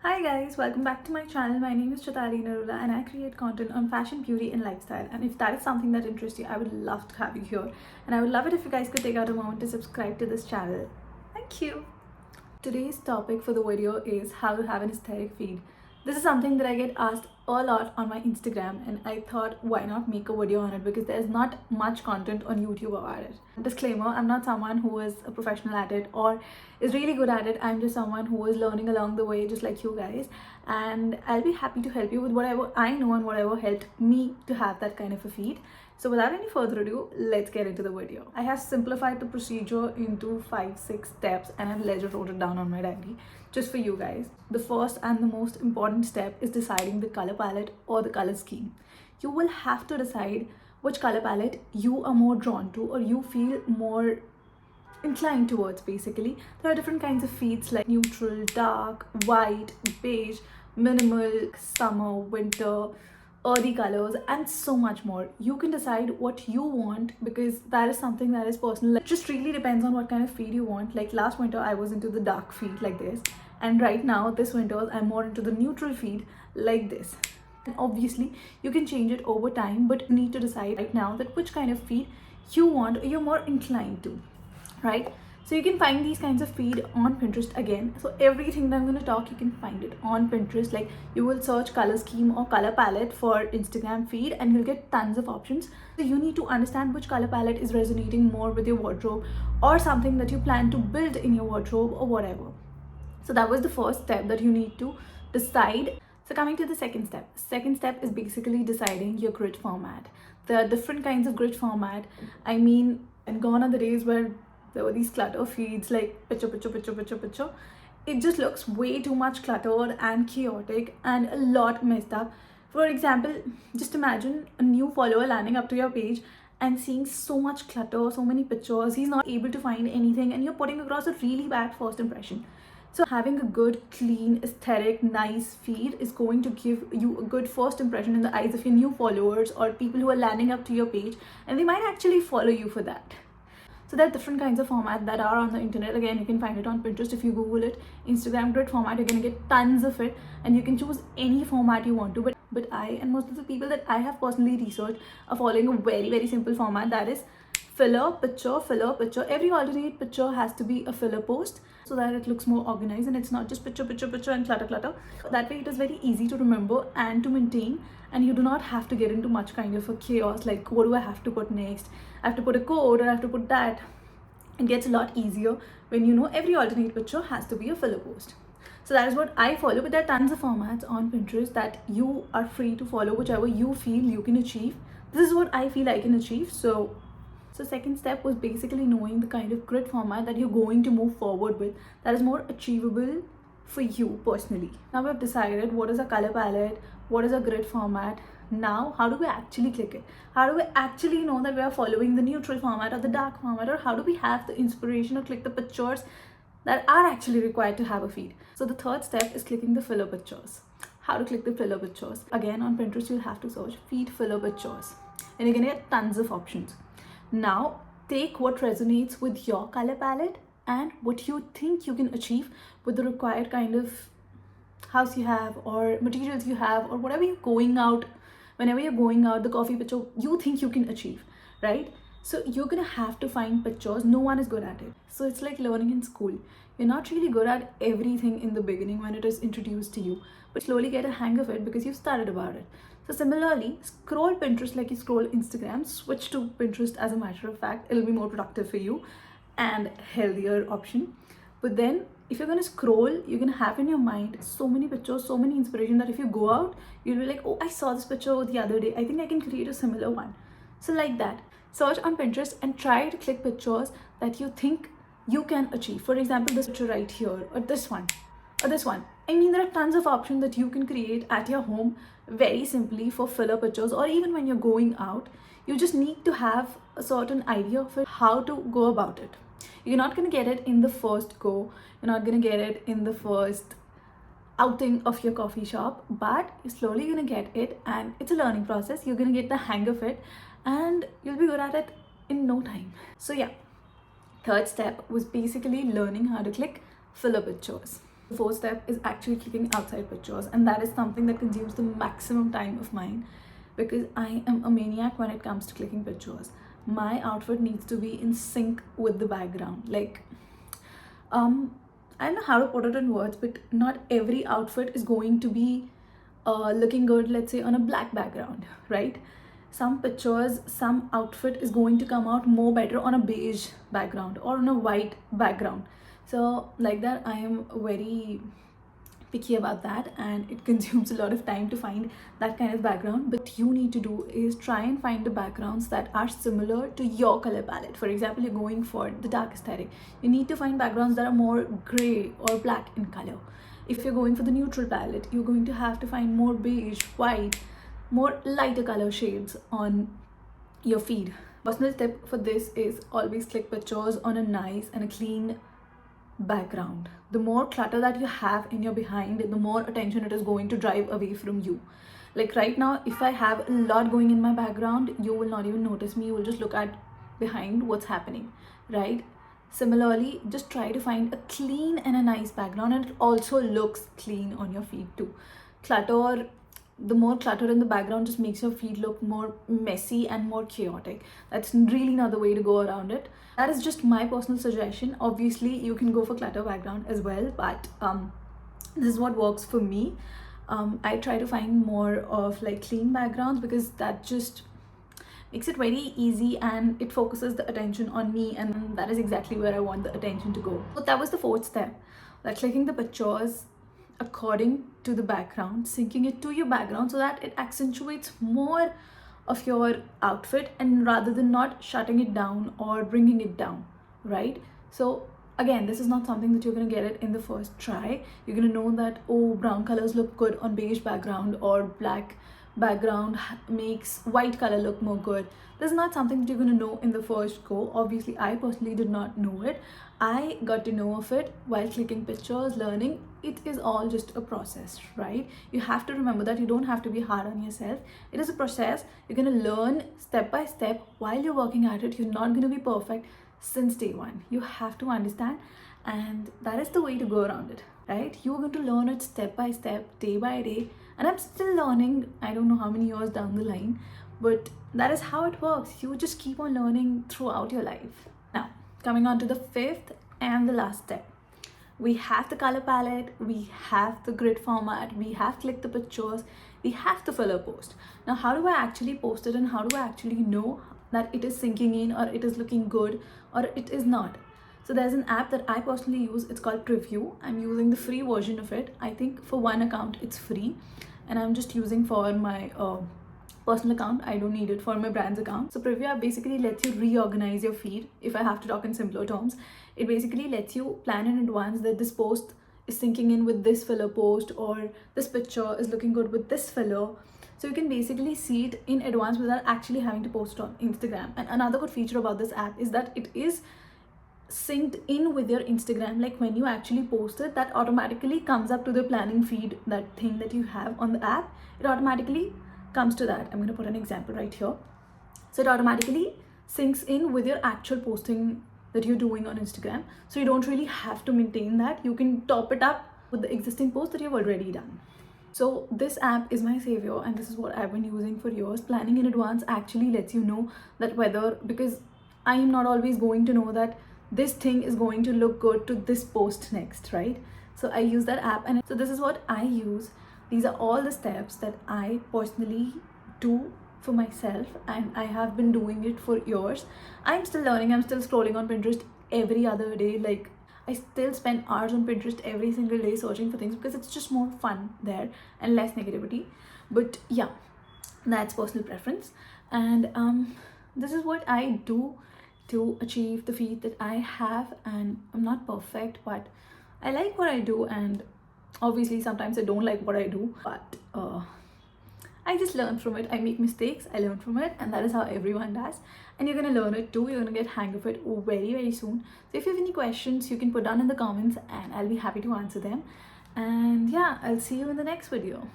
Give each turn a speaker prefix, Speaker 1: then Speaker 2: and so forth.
Speaker 1: Hi guys, welcome back to my channel. My name is Chatali Narula and I create content on fashion, beauty and lifestyle. And if that is something that interests you, I would love to have you here. And I would love it if you guys could take out a moment to subscribe to this channel. Thank you. Today's topic for the video is how to have an aesthetic feed. This is something that I get asked a lot on my Instagram, and I thought why not make a video on it because there's not much content on YouTube about it. Disclaimer, I'm not someone who is a professional at it or is really good at it. I'm just someone who is learning along the way just like you guys, and I'll be happy to help you with whatever I know and whatever helped me to have that kind of a feed. So without any further ado, let's get into the video. I have simplified the procedure into 5-6 steps and I've later wrote it down on my diary just for you guys. The first and the most important step is deciding the color palette or the color scheme. You will have to decide which color palette you are more drawn to or you feel more inclined towards. Basically, there are different kinds of feeds like neutral, dark, white, beige, minimal, summer, winter, earthy colors, and so much more. You can decide what you want because that is something that is personal. It just really depends on what kind of feed you want. Like last winter I was into the dark feed like this, and right now this winter I'm more into the neutral feed like this. And obviously you can change it over time, but you need to decide right now that which kind of feed you want or you're more inclined to, right? So you can find these kinds of feed on Pinterest again. So everything that I'm going to talk, you can find it on Pinterest. Like you will search color scheme or color palette for Instagram feed and you'll get tons of options. So you need to understand which color palette is resonating more with your wardrobe or something that you plan to build in your wardrobe or whatever. So that was the first step that you need to decide. So coming to the second step is basically deciding your grid format. There are different kinds of grid format. I mean, and gone are the days where there were these clutter feeds like picture. It just looks way too much cluttered and chaotic and a lot messed up. For example, just imagine a new follower landing up to your page and seeing so much clutter, so many pictures, he's not able to find anything and you're putting across a really bad first impression. So having a good, clean, aesthetic, nice feed is going to give you a good first impression in the eyes of your new followers or people who are landing up to your page, and they might actually follow you for that. So there are different kinds of format that are on the internet. Again, you can find it on Pinterest if you Google it. Instagram grid format, you're gonna get tons of it, and you can choose any format you want to. But I and most of the people that I have personally researched are following a very simple format, that is filler picture. Every alternate picture has to be a filler post so that it looks more organized and it's not just picture and clutter. That way it is very easy to remember and to maintain, and you do not have to get into much kind of a chaos like what do I have to put next, I have to put a code or I have to put that. It gets a lot easier when you know every alternate picture has to be a filler post. So that is what I follow, but there are tons of formats on Pinterest that you are free to follow, whichever you feel you can achieve. This is what I feel I can achieve. So second step was basically knowing the kind of grid format that you're going to move forward with that is more achievable for you personally. Now we've decided what is a color palette, what is a grid format. Now how do we actually click it? How do we actually know that we are following the neutral format or the dark format, or how do we have the inspiration to click the pictures that are actually required to have a feed? So the third step is clicking the filler pictures. How to click the filler pictures? Again, on Pinterest you'll have to search feed filler pictures and you're gonna get tons of options. Now take what resonates with your color palette and what you think you can achieve with the required kind of house you have or materials you have or whatever you're going out, whenever you're going out, the coffee picture you think you can achieve, right? So you're gonna have to find pictures. No one is good at it. So it's like learning in school. You're not really good at everything in the beginning when it is introduced to you, but slowly get a hang of it because you've studied about it. So similarly, scroll Pinterest like you scroll Instagram. Switch to Pinterest, as a matter of fact. It'll be more productive for you and healthier option. But then if you're gonna scroll, you're gonna have in your mind so many pictures, so many inspiration that if you go out, you'll be like, oh, I saw this picture the other day. I think I can create a similar one. So like that, search on Pinterest and try to click pictures that you think you can achieve. For example, this picture right here, or this one, or this one. I mean, there are tons of options that you can create at your home very simply for filler pictures, or even when you're going out. You just need to have a certain idea of it, how to go about it. You're not going to get it in the first go. You're not going to get it in the first outing of your coffee shop, but you're slowly going to get it, and it's a learning process. You're going to get the hang of it and you'll be good at it in no time. So yeah, third step was basically learning how to click filler pictures. The fourth step is actually clicking outside pictures, and that is something that consumes the maximum time of mine because I am a maniac when it comes to clicking pictures. My outfit needs to be in sync with the background. Like, I don't know how to put it in words, but not every outfit is going to be looking good, let's say, on a black background, right? Some pictures, some outfit is going to come out more better on a beige background or on a white background. So like that, I am very picky about that, and it consumes a lot of time to find that kind of background. But you need to do is try and find the backgrounds that are similar to your color palette. For example, you're going for the dark aesthetic, you need to find backgrounds that are more gray or black in color. If you're going for the neutral palette, you're going to have to find more beige, white, more lighter color shades on your feed. Personal tip for this is always click pictures on a nice and a clean background. The more clutter that you have in your behind, the more attention it is going to drive away from you. Like right now, if I have a lot going in my background, you will not even notice me, you will just look at behind what's happening, right? Similarly, just try to find a clean and a nice background, and it also looks clean on your feed too. The more clutter in the background just makes your feed look more messy and more chaotic. That's really not the way to go around it. That is just my personal suggestion. Obviously, you can go for clutter background as well, but this is what works for me. I try to find more of like clean backgrounds because that just makes it very easy and it focuses the attention on me, and that is exactly where I want the attention to go. So that was the fourth step, like clicking the pictures according to the background, syncing it to your background so that it accentuates more of your outfit, and rather than not shutting it down or bringing it down, right? So again, this is not something that you're going to get it in the first try. You're going to know that, oh, brown colors look good on beige background, or black background makes white color look more good. This is not something that you're going to know in the first go. Obviously, I personally did not know it. I got to know of it while clicking pictures, learning. It is all just a process, right? You have to remember that you don't have to be hard on yourself. It is a process. You're going to learn step by step while you're working at it. You're not going to be perfect since day one. You have to understand, and that is the way to go around it, right? You're going to learn it step by step, day by day, and I'm still learning. I don't know how many years down the line, but that is how it works. You just keep on learning throughout your life. Now, coming on to the fifth and the last step. We have the color palette, we have the grid format, we have clicked the pictures, we have the filler post. Now, how do I actually post it, and how do I actually know that it is syncing in, or it is looking good, or it is not? So there's an app that I personally use. It's called Preview. I'm using the free version of it. I think for one account it's free, and I'm just using for my personal account. I don't need it for my brand's account. So Preview app basically lets you reorganize your feed. If I have to talk in simpler terms, it basically lets you plan in advance that this post is syncing in with this filler post, or this picture is looking good with this filler. So you can basically see it in advance without actually having to post on Instagram. And another good feature about this app is that it is synced in with your Instagram. Like when you actually post it, that automatically comes up to the planning feed, that thing that you have on the app. It automatically comes to that. I'm going to put an example right here. So it automatically syncs in with your actual posting that you're doing on Instagram. So you don't really have to maintain that. You can top it up with the existing post that you've already done. So this app is my savior, and this is what I've been using for years. Planning in advance actually lets you know that whether, because I am not always going to know that this thing is going to look good to this post next, right? So I use that app, and so this is what I use. These are all the steps that I personally do for myself, and I have been doing it for years. I'm still learning. I'm still scrolling on Pinterest every other day. Like, I still spend hours on Pinterest every single day searching for things because it's just more fun there and less negativity. But yeah, that's personal preference. And this is what I do to achieve the feat that I have. And I'm not perfect, but I like what I do. And obviously sometimes I don't like what I do, but I just learn from it. I make mistakes, I learn from it, and that is how everyone does. And you're gonna learn it too. You're gonna get hang of it very, very soon. So if you have any questions, you can put down in the comments and I'll be happy to answer them. And yeah, I'll see you in the next video.